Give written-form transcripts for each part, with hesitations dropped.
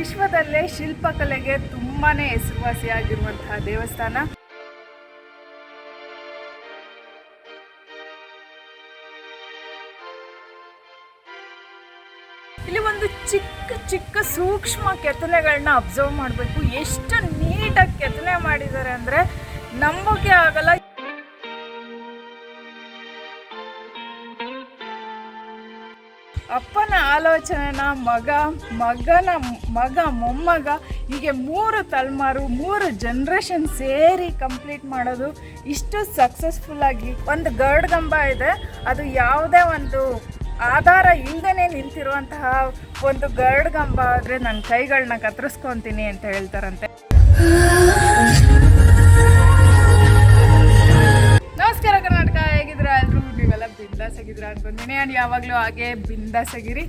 ವಿಶ್ವದಲ್ಲೇ ಶಿಲ್ಪಕಲೆಗೆ ತುಂಬಾನೇ ಹೆಸರುವಾಸಿಯಾಗಿರುವಂತಹ ದೇವಸ್ಥಾನ. ಇಲ್ಲಿ ಒಂದು ಚಿಕ್ಕ ಚಿಕ್ಕ ಸೂಕ್ಷ್ಮ ಕೆತ್ತನೆಗಳನ್ನ ಅಬ್ಸರ್ವ್ ಮಾಡಬೇಕು. ಎಷ್ಟು ನೀಟಾಗಿ ಕೆತ್ತನೆ ಮಾಡಿದ್ದಾರೆ ಅಂದರೆ ನಂಬೋಕೆ ಆಗಲ್ಲ. ಅಪ್ಪನ ಆಲೋಚನೆನ ಮಗ ಮೊಮ್ಮಗ ಹೀಗೆ 3 ತಲೆಮಾರು 3 ಜನ್ರೇಷನ್ ಸೇರಿ ಕಂಪ್ಲೀಟ್ ಮಾಡೋದು ಇಷ್ಟು ಸಕ್ಸಸ್ಫುಲ್ಲಾಗಿ. ಒಂದು ಗರುಡಗಂಬ ಇದೆ, ಅದು ಯಾವುದೇ ಒಂದು ಆಧಾರ ಇಲ್ಲದೇ ನಿಂತಿರುವಂತಹ ಒಂದು ಗರುಡಗಂಬ ಆದರೆ ನನ್ನ ಕೈಗಳನ್ನ ಕತ್ತರಿಸ್ಕೊತೀನಿ ಅಂತ ಹೇಳ್ತಾರಂತೆ. ನಮಸ್ಕಾರ ಕರ್ನಾಟಕ, ಹೇಗಿದ್ರೆ ಎಲ್ಲರೂ ನೀವೆಲ್ಲ ಬಿಂದಾಸ್ ಆಗಿದ್ರೆ ಅನ್ಕೊಂತೀನಿ. ಆ್ಯಂಡ್ ಯಾವಾಗಲೂ ಹಾಗೆ ಬಿಂದಾಸ್ ಆಗಿರಿ.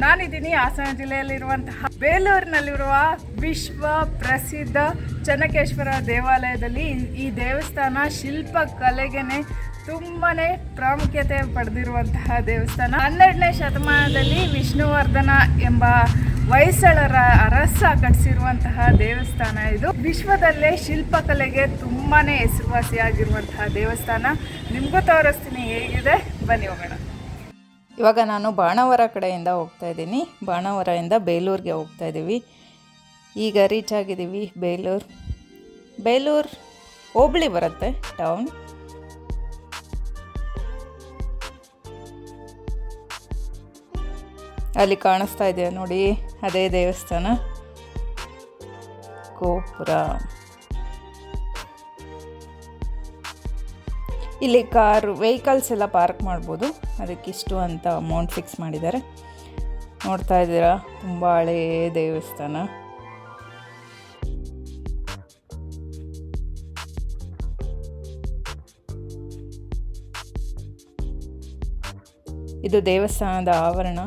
ನಾನಿದ್ದೀನಿ ಹಾಸನ ಜಿಲ್ಲೆಯಲ್ಲಿರುವಂತಹ ಬೇಲೂರಿನಲ್ಲಿರುವ ವಿಶ್ವ ಪ್ರಸಿದ್ಧ ಚೆನ್ನಕೇಶ್ವರ ದೇವಾಲಯದಲ್ಲಿ. ಈ ದೇವಸ್ಥಾನ ಶಿಲ್ಪಕಲೆಗೆ ತುಂಬಾ ಪ್ರಾಮುಖ್ಯತೆ ಪಡೆದಿರುವಂತಹ ದೇವಸ್ಥಾನ. 12ನೇ ಶತಮಾನದಲ್ಲಿ ವಿಷ್ಣುವರ್ಧನ ಎಂಬ ಹೊಯ್ಸಳರ ಅರಸ ಕಟ್ಟಿಸಿರುವಂತಹ ದೇವಸ್ಥಾನ ಇದು. ವಿಶ್ವದಲ್ಲೇ ಶಿಲ್ಪಕಲೆಗೆ ತುಂಬಾ ಹೆಸರುವಾಸಿಯಾಗಿರುವಂತಹ ದೇವಸ್ಥಾನ. ನಿಮಗೂ ತೋರಿಸ್ತೀನಿ ಹೇಗಿದೆ, ಬನ್ನಿ ಹೋಗೋಣ. ಇವಾಗ ನಾನು ಬಾಣಾವರ ಕಡೆಯಿಂದ ಹೋಗ್ತಾ ಇದ್ದೀನಿ. ಬಾಣಾವರದಿಂದ ಬೇಲೂರಿಗೆ ಹೋಗ್ತಾ ಇದ್ದೀವಿ. ಈಗ ರೀಚ್ ಆಗಿದ್ದೀವಿ ಬೇಲೂರು ಹೋಬಳಿ ಬರುತ್ತೆ, ಟೌನ್. ಅಲ್ಲಿ ಕಾಣಿಸ್ತಾ ಇದೆಯಾ ನೋಡಿ, ಅದೇ ದೇವಸ್ಥಾನ ಗೋಪುರ. ಇಲ್ಲಿ ವೆಹಿಕಲ್ಸ್ ಎಲ್ಲ ಪಾರ್ಕ್ ಮಾಡ್ಬೋದು, ಅದಕ್ಕಿಷ್ಟು ಅಂತ ಅಮೌಂಟ್ ಫಿಕ್ಸ್ ಮಾಡಿದ್ದಾರೆ. ನೋಡ್ತಾ ಇದ್ದೀರಾ, ತುಂಬ ಹಳೇ ದೇವಸ್ಥಾನ. ಇದು ದೇವಸ್ಥಾನದ ಆವರಣ.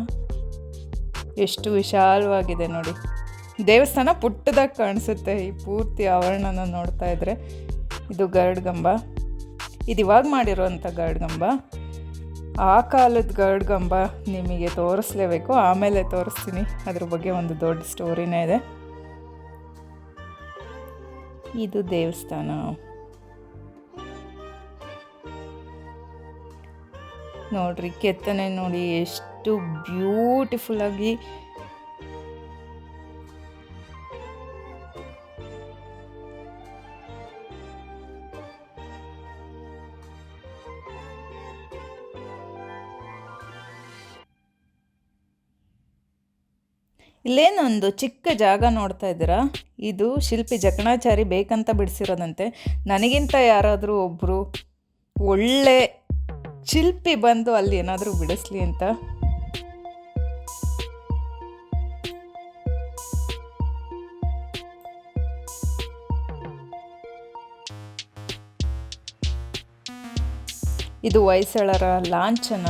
ಎಷ್ಟು ವಿಶಾಲವಾಗಿದೆ ನೋಡಿ. ದೇವಸ್ಥಾನ ಪುಟ್ಟದಾಗಿ ಕಾಣಿಸುತ್ತೆ ಈ ಪೂರ್ತಿ ಆವರಣನ ನೋಡ್ತಾ ಇದ್ರೆ. ಇದು ಗರುಡಗಂಬ. ಇದು ಇವಾಗ ಮಾಡಿರುವಂಥ ಗರುಡಗಂಬ. ಆ ಕಾಲದ ಗರುಡಗಂಬ ನಿಮಗೆ ತೋರಿಸ್ಲೇಬೇಕು, ಆಮೇಲೆ ತೋರಿಸ್ತೀನಿ. ಅದ್ರ ಬಗ್ಗೆ ಒಂದು ದೊಡ್ಡ ಸ್ಟೋರಿನೇ ಇದೆ. ಇದು ದೇವಸ್ಥಾನ. ನೋಡ್ರಿ, ಕೆತ್ತನೆ ನೋಡಿ ಎಷ್ಟು ಬ್ಯೂಟಿಫುಲ್ಲಾಗಿ. ಇಲ್ಲೇನೊಂದು ಚಿಕ್ಕ ಜಾಗ ನೋಡ್ತಾ ಇದ್ದೀರಾ, ಇದು ಶಿಲ್ಪಿ ಜಕಣಾಚಾರಿ ಬೇಕಂತ ಬಿಡಿಸಿರೋದಂತೆ. ನನಗಿಂತ ಯಾರಾದರೂ ಒಬ್ಬರು ಒಳ್ಳೆ ಶಿಲ್ಪಿ ಬಂದು ಅಲ್ಲಿ ಏನಾದರೂ ಬಿಡಿಸ್ಲಿ ಅಂತ. ಇದು ಹೊಯ್ಸಳರ ಲಾಂಛನ.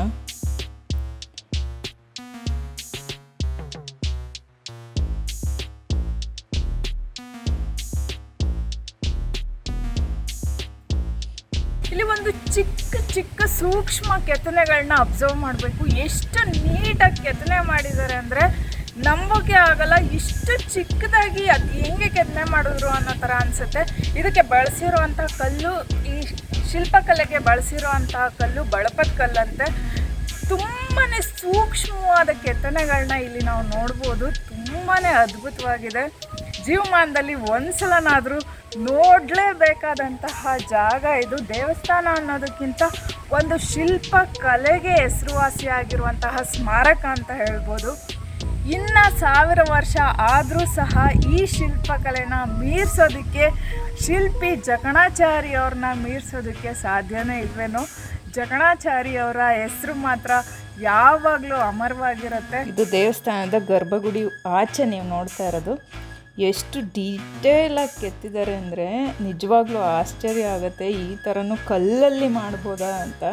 ಇಲ್ಲಿ ಒಂದು ಚಿಕ್ಕ ಚಿಕ್ಕ ಸೂಕ್ಷ್ಮ ಕೆತ್ತನೆಗಳನ್ನ ಅಬ್ಸರ್ವ್ ಮಾಡಬೇಕು. ಎಷ್ಟು ನೀಟಾಗಿ ಕೆತ್ತನೆ ಮಾಡಿದ್ದಾರೆ ಅಂದರೆ ನಂಬೋಕೆ ಆಗಲ್ಲ. ಇಷ್ಟು ಚಿಕ್ಕದಾಗಿ ಅದು ಹೆಂಗೆ ಕೆತ್ತನೆ ಮಾಡಿದ್ರು ಅನ್ನೋ ಥರ ಅನಿಸುತ್ತೆ. ಇದಕ್ಕೆ ಬಳಸಿರುವಂಥ ಕಲ್ಲು, ಈ ಶಿಲ್ಪಕಲೆಗೆ ಬಳಸಿರುವಂತಹ ಕಲ್ಲು ಬಳಪದ ಕಲ್ಲಂತೆ. ತುಂಬಾ ಸೂಕ್ಷ್ಮವಾದ ಕೆತ್ತನೆಗಳನ್ನ ಇಲ್ಲಿ ನಾವು ನೋಡ್ಬೋದು. ತುಂಬಾ ಅದ್ಭುತವಾಗಿದೆ. ಜೀವಮಾನದಲ್ಲಿ ಒಂದ್ಸಲನಾದರೂ ನೋಡಲೇಬೇಕಾದಂತಹ ಜಾಗ ಇದು. ದೇವಸ್ಥಾನ ಅನ್ನೋದಕ್ಕಿಂತ ಒಂದು ಶಿಲ್ಪಕಲೆಗೆ ಹೆಸರುವಾಸಿಯಾಗಿರುವಂತಹ ಸ್ಮಾರಕ ಅಂತ ಹೇಳ್ಬೋದು. ಇನ್ನು 1000 ವರ್ಷ ಆದರೂ ಸಹ ಈ ಶಿಲ್ಪಕಲೆನ ಮೀರಿಸೋದಕ್ಕೆ, ಶಿಲ್ಪಿ ಜಕಣಾಚಾರಿಯವ್ರನ್ನ ಮೀರಿಸೋದಕ್ಕೆ ಸಾಧ್ಯನೇ ಇಲ್ವೇನೋ. ಜಕಣಾಚಾರಿಯವರ ಹೆಸರು ಮಾತ್ರ ಯಾವಾಗಲೂ ಅಮರವಾಗಿರುತ್ತೆ. ಇದು ದೇವಸ್ಥಾನದ ಗರ್ಭಗುಡಿ ಆಚೆ ನೀವು ನೋಡ್ತಾ ಇರೋದು. ಎಷ್ಟು ಡೀಟೇಲಾಗಿ ಕೆತ್ತಿದ್ದಾರೆ ಅಂದರೆ ನಿಜವಾಗ್ಲೂ ಆಶ್ಚರ್ಯ ಆಗುತ್ತೆ. ಈ ಥರನೂ ಕಲ್ಲಲ್ಲಿ ಮಾಡ್ಬೋದಾ ಅಂತ.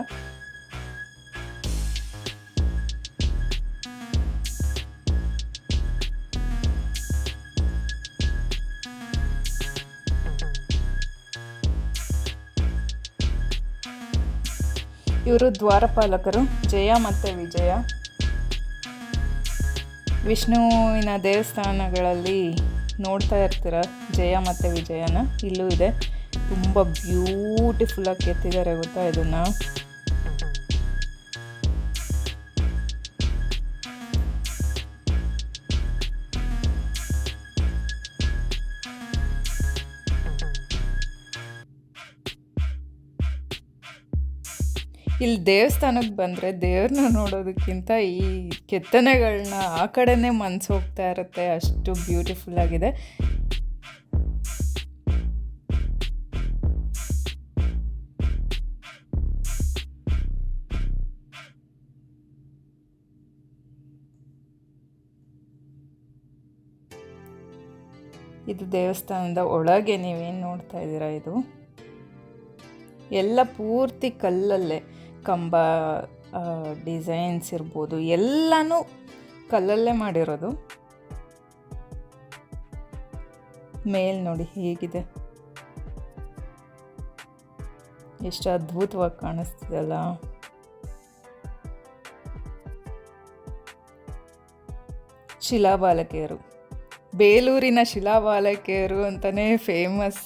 ಇವರು ದ್ವಾರಪಾಲಕರು, ಜಯ ಮತ್ತು ವಿಜಯ. ವಿಷ್ಣುವಿನ ದೇವಸ್ಥಾನಗಳಲ್ಲಿ ನೋಡ್ತಾ ಇರ್ತೀರ ಜಯ ಮತ್ತು ವಿಜಯನ, ಇಲ್ಲೂ ಇದೆ. ತುಂಬ ಬ್ಯೂಟಿಫುಲ್ಲಾಗಿ ಕೆತ್ತಿದ್ದಾರೆ ಗೊತ್ತಾ ಇದನ್ನು. ಇಲ್ಲಿ ದೇವಸ್ಥಾನಕ್ಕೆ ಬಂದರೆ ದೇವ್ರನ್ನ ನೋಡೋದಕ್ಕಿಂತ ಈ ಕೆತ್ತನೆಗಳನ್ನ ಆ ಕಡೆನೇ ಮನಸ್ಸು ಹೋಗ್ತಾ ಇರುತ್ತೆ, ಅಷ್ಟು ಬ್ಯೂಟಿಫುಲ್ ಆಗಿದೆ. ಇದು ದೇವಸ್ಥಾನದ ಒಳಗೆ ನೀವೇನು ನೋಡ್ತಾ ಇದ್ದೀರಾ, ಇದು ಎಲ್ಲ ಪೂರ್ತಿ ಕಲ್ಲಲ್ಲೇ, ಕಂಬ ಡಿಸೈನ್ಸ್ ಇರ್ಬೋದು, ಎಲ್ಲನೂ ಕಲ್ಲಲ್ಲೇ ಮಾಡಿರೋದು. ಮೇಲ್ ನೋಡಿ ಹೇಗಿದೆ, ಎಷ್ಟು ಅದ್ಭುತವಾಗಿ ಕಾಣಿಸ್ತಿದೆಯಲ್ಲ. ಶಿಲಾಬಾಲಕಿಯರು, ಬೇಲೂರಿನ ಶಿಲಾಬಾಲಕಿಯರು ಅಂತಲೇ ಫೇಮಸ್.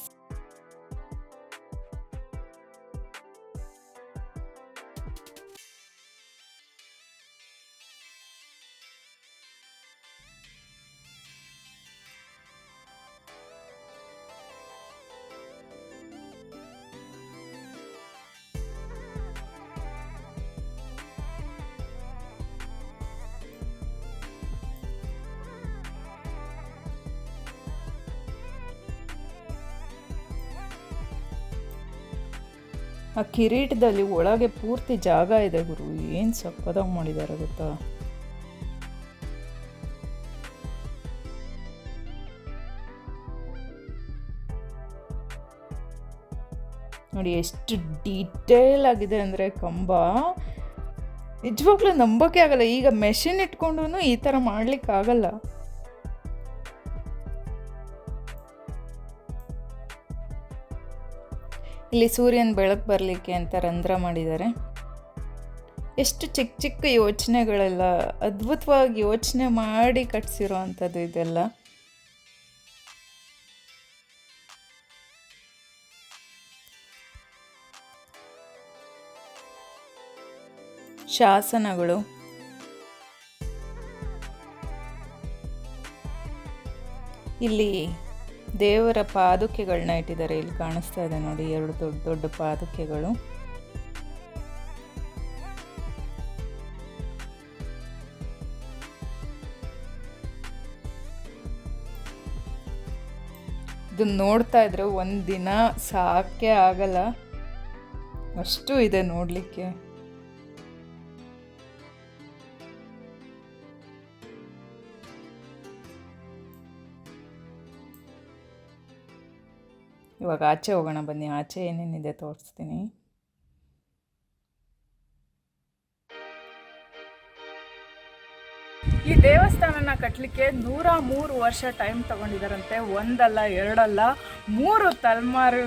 ಆ ಕಿರೀಟದಲ್ಲಿ ಒಳಗೆ ಪೂರ್ತಿ ಜಾಗ ಇದೆ ಗುರು, ಏನು ಸಕ್ಕತ್ತಾಗಿ ಮಾಡಿದ್ದಾರೆ ಗೊತ್ತಾ. ನೋಡಿ ಎಷ್ಟು ಡೀಟೇಲ್ ಆಗಿದೆ ಅಂದರೆ ಕಂಬ, ನಿಜವಾಗ್ಲೂ ನಂಬೋಕೆ ಆಗಲ್ಲ. ಈಗ ಮೆಷಿನ್ ಇಟ್ಕೊಂಡು ಈ ಥರ ಮಾಡಲಿಕ್ಕಾಗಲ್ಲ. ಇಲ್ಲಿ ಸೂರ್ಯನ ಬೆಳಕು ಬರಲಿಕ್ಕೆ ಅಂತ ರಂಧ್ರ ಮಾಡಿದ್ದಾರೆ. ಎಷ್ಟು ಚಿಕ್ಕ ಚಿಕ್ಕ ಯೋಚನೆಗಳೆಲ್ಲ, ಅದ್ಭುತವಾಗಿ ಯೋಚನೆ ಮಾಡಿ ಕಟ್ಸಿರೋ ಅಂಥದ್ದು ಇದೆಲ್ಲ. ಶಾಸನಗಳು, ಇಲ್ಲಿ ದೇವರ ಪಾದುಕೆಗಳನ್ನ ಇಟ್ಟಿದ್ದಾರೆ. ಇಲ್ಲಿ ಕಾಣಿಸ್ತಾ ಇದೆ ನೋಡಿ, 2 ದೊಡ್ಡ ದೊಡ್ಡ ಪಾದುಕೆಗಳು. ಇದನ್ನ ನೋಡ್ತಾ ಇದ್ರೆ ಒಂದು ದಿನ ಸಾಕೇ ಆಗಲ್ಲ, ಅಷ್ಟು ಇದೆ ನೋಡಲಿಕ್ಕೆ. ಇವಾಗ ಆಚೆ ಹೋಗೋಣ ಬನ್ನಿ, ಆಚೆ ಏನೇನಿದೆ ತೋರಿಸ್ತೀನಿ. ಈ ದೇವಸ್ಥಾನನ ಕಟ್ಟಲಿಕ್ಕೆ 103 ವರ್ಷ ಟೈಮ್ ತಗೊಂಡಿದ್ದಾರಂತೆ. ಒಂದಲ್ಲ ಎರಡಲ್ಲ 3 ತಲೆಮಾರು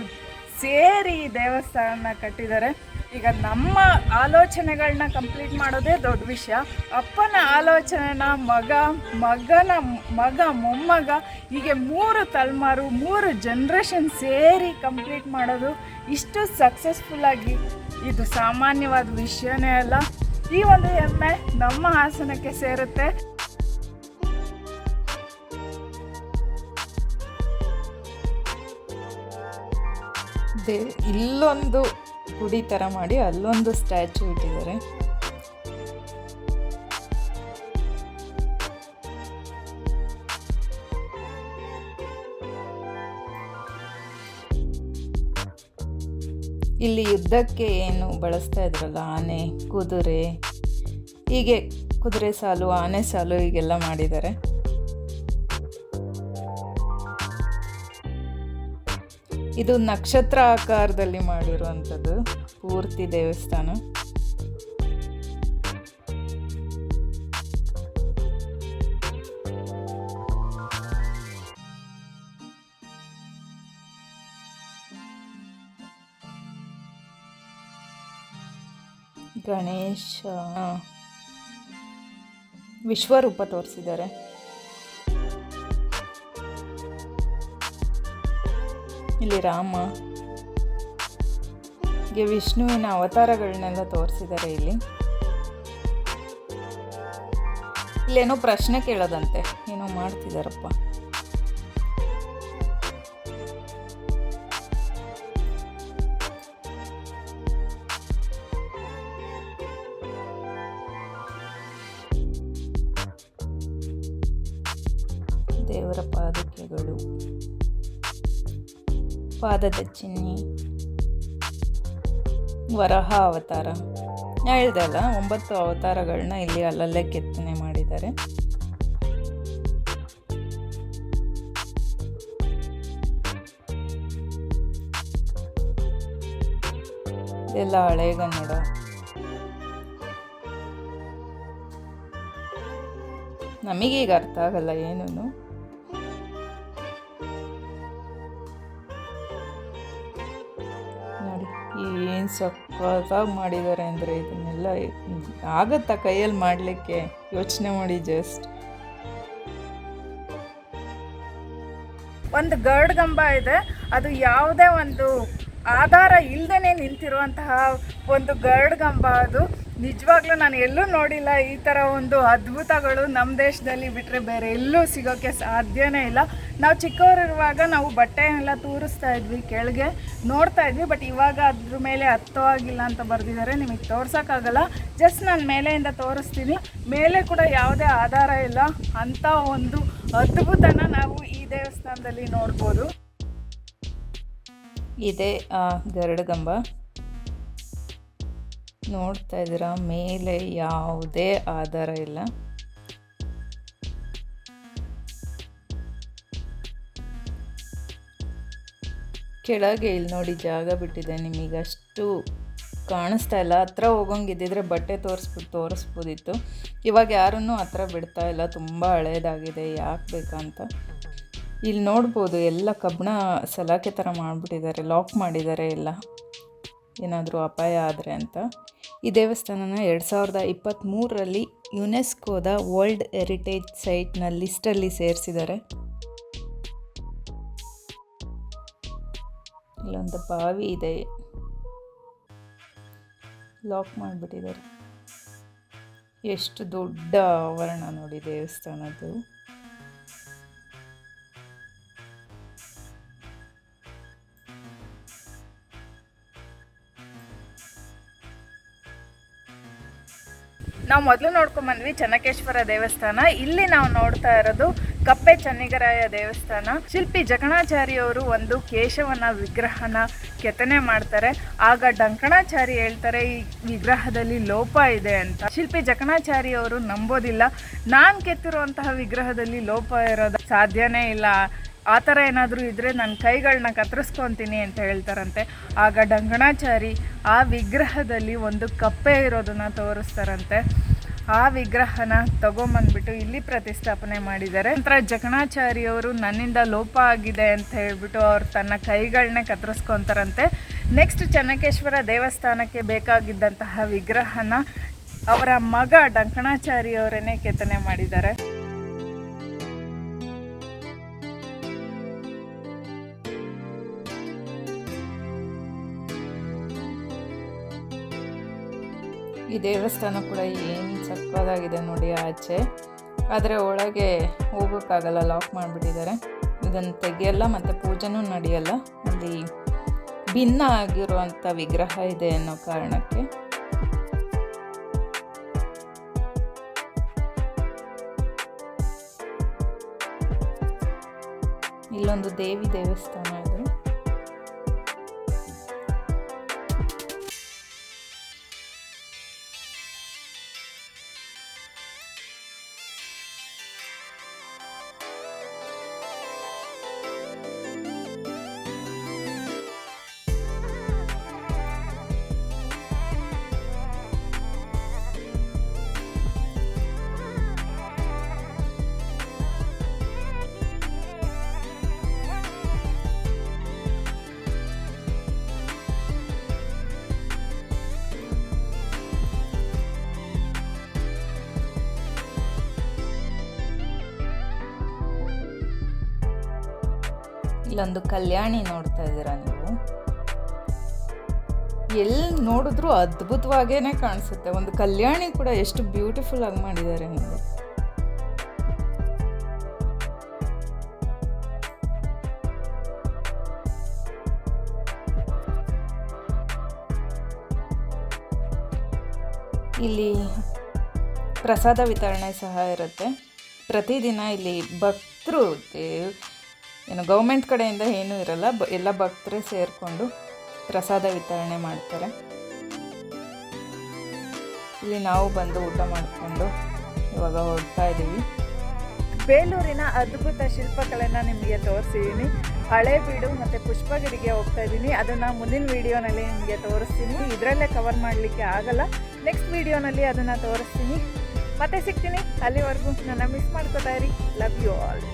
ಸೇರಿ ಈ ದೇವಸ್ಥಾನನ ಕಟ್ಟಿದ್ದಾರೆ. ಈಗ ನಮ್ಮ ಆಲೋಚನೆಗಳನ್ನ ಕಂಪ್ಲೀಟ್ ಮಾಡೋದೇ ದೊಡ್ಡ ವಿಷಯ. ಅಪ್ಪನ ಆಲೋಚನೆನ ಮಗ ಮೊಮ್ಮಗ ಹೀಗೆ 3 ತಲೆಮಾರು 3 ಜನ್ರೇಷನ್ ಸೇರಿ ಕಂಪ್ಲೀಟ್ ಮಾಡೋದು ಇಷ್ಟು ಸಕ್ಸಸ್ಫುಲ್ಲಾಗಿ ಇದು ಸಾಮಾನ್ಯವಾದ ವಿಷಯನೇ ಅಲ್ಲ. ಈ ಒಂದು ಹೆಮ್ಮೆ ನಮ್ಮ ಹಾಸನಕ್ಕೆ ಸೇರುತ್ತೆ. ಇಲ್ಲೊಂದು ಗುಡಿ ಥರ ಮಾಡಿ ಅಲ್ಲೊಂದು ಸ್ಟ್ಯಾಚು ಇಟ್ಟಿದ್ದಾರೆ. ಇಲ್ಲಿ ಯುದ್ಧಕ್ಕೆ ಏನು ಬಳಸ್ತಾ ಇದ್ರಲ್ಲ, ಆನೆ, ಕುದುರೆ, ಹೀಗೆ ಕುದುರೆ ಸಾಲು, ಆನೆ ಸಾಲು ಹೀಗೆಲ್ಲ ಮಾಡಿದ್ದಾರೆ. ಇದು ನಕ್ಷತ್ರ ಆಕಾರದಲ್ಲಿ ಮಾಡಿರುವಂಥದ್ದು ಪೂರ್ತಿ ದೇವಸ್ಥಾನ. ಗಣೇಶ ವಿಶ್ವರೂಪ ತೋರಿಸಿದ್ದಾರೆ. ಇಲ್ಲಿ ರಾಮ, ಹೀಗೆ ವಿಷ್ಣುವಿನ ಅವತಾರಗಳನ್ನೆಲ್ಲ ತೋರಿಸಿದ್ದಾರೆ. ಇಲ್ಲೇನೋ ಪ್ರಶ್ನೆ ಕೇಳೋದಂತೆ, ಏನೋ ಮಾಡ್ತಿದ್ದಾರಪ್ಪ. ದೇವರ ಪಾದಕೆಗಳು, ಪಾದದ ಚಿಹ್ನೆ, ವರಹ ಅವತಾರ. ನಾನು ಹೇಳ್ದೆ ಅಲ್ಲ, 9 ಅವತಾರಗಳನ್ನ ಇಲ್ಲಿ ಅಲ್ಲಲ್ಲೇ ಕೆತ್ತನೆ ಮಾಡಿದ್ದಾರೆ. ಇದೆಲ್ಲ ಹಳೆಗನ್ನಡ. ನಮಗೀಗ ಅರ್ಥ ಆಗಲ್ಲ ಏನೂ. ನೋಡಿ ಏನು ಸಕ್ಕತ್ತಾಗಿ ಮಾಡಿದ್ದಾರೆ ಅಂದರೆ, ಇದನ್ನೆಲ್ಲ ಆಗತ್ತಾ ಕೈಯಲ್ಲಿ ಮಾಡಲಿಕ್ಕೆ? ಯೋಚನೆ ಮಾಡಿ ಜಸ್ಟ್. ಒಂದು ಗರುಡಗಂಬ ಇದೆ, ಅದು ಯಾವುದೇ ಒಂದು ಆಧಾರ ಇಲ್ಲದೇ ನಿಂತಿರುವಂತಹ ಒಂದು ಗರುಡಗಂಬ. ಅದು ನಿಜವಾಗ್ಲೂ ನಾನು ಎಲ್ಲೂ ನೋಡಿಲ್ಲ ಈ ಥರ ಒಂದು ಅದ್ಭುತಗಳು. ನಮ್ಮ ದೇಶದಲ್ಲಿ ಬಿಟ್ಟರೆ ಬೇರೆ ಎಲ್ಲೂ ಸಿಗೋಕ್ಕೆ ಸಾಧ್ಯನೇ ಇಲ್ಲ. ನಾವು ಚಿಕ್ಕವರಿರುವಾಗ ನಾವು ಬಟ್ಟೆಯೆಲ್ಲ ತೂರಿಸ್ತಾ ಇದ್ವಿ, ಕೆಳಗೆ ನೋಡ್ತಾ ಇದ್ವಿ. ಬಟ್ ಇವಾಗ ಅದ್ರ ಮೇಲೆ ಹತ್ತೋ ಆಗಿಲ್ಲ ಅಂತ ಬರೆದಿದ್ದಾರೆ. ನಿಮಗೆ ತೋರ್ಸೋಕ್ಕಾಗಲ್ಲ, ಜಸ್ಟ್ ನಾನು ಮೇಲೆಯಿಂದ ತೋರಿಸ್ತೀನಿ. ಮೇಲೆ ಕೂಡ ಯಾವುದೇ ಆಧಾರ ಇಲ್ಲ. ಅಂಥ ಒಂದು ಅದ್ಭುತನ ನಾವು ಈ ದೇವಸ್ಥಾನದಲ್ಲಿ ನೋಡ್ಬೋದು. ಇದೇ ಆ ಗರುಡಗಂಬ ನೋಡ್ತಾ ಇದ್ದೀರಾ, ಮೇಲೆ ಯಾವುದೇ ಆಧಾರ ಇಲ್ಲ. ಕೆಳಗೆ ಇಲ್ಲಿ ನೋಡಿ ಜಾಗ ಬಿಟ್ಟಿದೆ, ನಿಮಗಷ್ಟು ಕಾಣಿಸ್ತಾ ಇಲ್ಲ. ಹತ್ರ ಹೋಗೋಂಗಿದ್ದಿದ್ರೆ ಬಟ್ಟೆ ತೋರಿಸ್ಬೋದಿತ್ತು. ಇವಾಗ ಯಾರನ್ನೂ ಹತ್ರ ಬಿಡ್ತಾ ಇಲ್ಲ, ತುಂಬ ಹಳೇದಾಗಿದೆ, ಯಾಕೆ ಬೇಕಂತ. ಇಲ್ಲಿ ನೋಡ್ಬೋದು ಎಲ್ಲ ಕಬ್ಬಣ ಸಲಾಕೆ ಥರ ಮಾಡಿಬಿಟ್ಟಿದ್ದಾರೆ, ಲಾಕ್ ಮಾಡಿದ್ದಾರೆ ಎಲ್ಲ, ಏನಾದರೂ ಅಪಾಯ ಆದರೆ ಅಂತ. ಈ ದೇವಸ್ಥಾನನ 2023ರಲ್ಲಿ ಯುನೆಸ್ಕೋದ ವರ್ಲ್ಡ್ ಹೆರಿಟೇಜ್ ಸೈಟ್ನ ಲಿಸ್ಟಲ್ಲಿ ಸೇರಿಸಿದ್ದಾರೆ. ಇಲ್ಲೊಂದು ಬಾವಿ ಇದೆ, ಲಾಕ್ ಮಾಡಿಬಿಟ್ಟಿದ್ದಾರೆ. ಎಷ್ಟು ದೊಡ್ಡ ಆವರಣ ನೋಡಿ ದೇವಸ್ಥಾನದ್ದು. ನಾವು ಮೊದಲು ನೋಡ್ಕೊಂಡ್ಬಂದ್ವಿ ಚೆನ್ನಕೇಶ್ವರ ದೇವಸ್ಥಾನ. ಇಲ್ಲಿ ನಾವು ನೋಡ್ತಾ ಇರೋದು ಕಪ್ಪೆ ಚೆನ್ನಿಗರಾಯ ದೇವಸ್ಥಾನ. ಶಿಲ್ಪಿ ಜಕಣಾಚಾರಿಯವರು ಒಂದು ಕೇಶವನ ವಿಗ್ರಹನ ಕೆತ್ತನೆ ಮಾಡ್ತಾರೆ. ಆಗ ಡಂಕಣಾಚಾರಿ ಹೇಳ್ತಾರೆ ಈ ವಿಗ್ರಹದಲ್ಲಿ ಲೋಪ ಇದೆ ಅಂತ. ಶಿಲ್ಪಿ ಜಕಣಾಚಾರಿಯವರು ನಂಬೋದಿಲ್ಲ, ನಾನು ಕೆತ್ತಿರುವಂತಹ ವಿಗ್ರಹದಲ್ಲಿ ಲೋಪ ಇರೋದು ಸಾಧ್ಯನೇ ಇಲ್ಲ, ಆ ಥರ ಏನಾದರೂ ಇದ್ದರೆ ನನ್ನ ಕೈಗಳನ್ನ ಕತ್ತರಿಸ್ಕೊತೀನಿ ಅಂತ ಹೇಳ್ತಾರಂತೆ. ಆಗ ಡಂಕಣಾಚಾರಿ ಆ ವಿಗ್ರಹದಲ್ಲಿ ಒಂದು ಕಪ್ಪೆ ಇರೋದನ್ನು ತೋರಿಸ್ತಾರಂತೆ. ಆ ವಿಗ್ರಹನ ತಗೊಂಬಂದ್ಬಿಟ್ಟು ಇಲ್ಲಿ ಪ್ರತಿಷ್ಠಾಪನೆ ಮಾಡಿದ್ದಾರೆ. ನಂತರ ಜಕಣಾಚಾರಿಯವರು ನನ್ನಿಂದ ಲೋಪ ಆಗಿದೆ ಅಂತ ಹೇಳ್ಬಿಟ್ಟು ಅವ್ರು ತನ್ನ ಕೈಗಳನ್ನೇ ಕತ್ತರಿಸ್ಕೊತಾರಂತೆ. ನೆಕ್ಸ್ಟ್ ಚೆನ್ನಕೇಶ್ವರ ದೇವಸ್ಥಾನಕ್ಕೆ ಬೇಕಾಗಿದ್ದಂತಹ ವಿಗ್ರಹನ ಅವರ ಮಗ ಡಂಕಣಾಚಾರಿಯವರನ್ನೇ ಕೆತ್ತನೆ ಮಾಡಿದ್ದಾರೆ. ಈ ದೇವಸ್ಥಾನ ಕೂಡ ಏನು ಸಕ್ಕತ್ತಾಗಿದೆ ನೋಡಿ ಆಚೆ, ಆದರೆ ಒಳಗೆ ಹೋಗೋಕ್ಕಾಗಲ್ಲ, ಲಾಕ್ ಮಾಡಿಬಿಟ್ಟಿದ್ದಾರೆ. ಇದನ್ನು ತೆಗಿಯಲ್ಲ ಮತ್ತು ಪೂಜೆನೂ ನಡೆಯಲ್ಲ. ಅಲ್ಲಿ ಭಿನ್ನ ಆಗಿರುವಂಥ ವಿಗ್ರಹ ಇದೆ ಅನ್ನೋ ಕಾರಣಕ್ಕೆ. ಇಲ್ಲೊಂದು ದೇವಿ ದೇವಸ್ಥಾನ ಇದೆ. ಇಲ್ಲೊಂದು ಕಲ್ಯಾಣಿ ನೋಡ್ತಾ ಇದ್ದೀರಾ ನೀವು. ಎಲ್ಲಿ ನೋಡಿದ್ರೂ ಅದ್ಭುತವಾಗೇನೆ ಕಾಣಿಸುತ್ತೆ. ಒಂದು ಕಲ್ಯಾಣಿ ಕೂಡ ಎಷ್ಟು ಬ್ಯೂಟಿಫುಲ್ ಆಗಿ ಮಾಡಿದ್ದಾರೆ ನೋಡಿ. ಇಲ್ಲಿ ಪ್ರಸಾದ ವಿತರಣೆ ಸಹ ಇರುತ್ತೆ. ಪ್ರತಿದಿನ ಇಲ್ಲಿ ಭಕ್ತರು ಏನು ಗೌರ್ಮೆಂಟ್ ಕಡೆಯಿಂದ ಏನೂ ಇರಲ್ಲ, ಎಲ್ಲ ಭಕ್ತರೇ ಸೇರಿಕೊಂಡು ಪ್ರಸಾದ ವಿತರಣೆ ಮಾಡ್ತಾರೆ. ಇಲ್ಲಿ ನಾವು ಬಂದು ಊಟ ಮಾಡಿಕೊಂಡು ಇವಾಗ ಹೊರಡ್ತಾ ಇದ್ದೀವಿ. ಬೇಲೂರಿನ ಅದ್ಭುತ ಶಿಲ್ಪಕಲೆನ ನಿಮಗೆ ತೋರಿಸಿದ್ದೀನಿ. ಹಳೇಬೀಡು ಮತ್ತು ಪುಷ್ಪಗಿರಿಗೆ ಹೋಗ್ತಾ ಇದ್ದೀನಿ. ಅದನ್ನು ಮುಂದಿನ ವೀಡಿಯೋನಲ್ಲಿ ನಿಮಗೆ ತೋರಿಸ್ತೀನಿ. ಇದರಲ್ಲೇ ಕವರ್ ಮಾಡಲಿಕ್ಕೆ ಆಗಲ್ಲ. ನೆಕ್ಸ್ಟ್ ವೀಡಿಯೋನಲ್ಲಿ ಅದನ್ನು ತೋರಿಸ್ತೀನಿ. ಮತ್ತೆ ಸಿಗ್ತೀನಿ. ಅಲ್ಲಿವರೆಗೂ ನನ್ನ ಮಿಸ್ ಮಾಡ್ಕೋತಾ ಇರಿ. Love you all.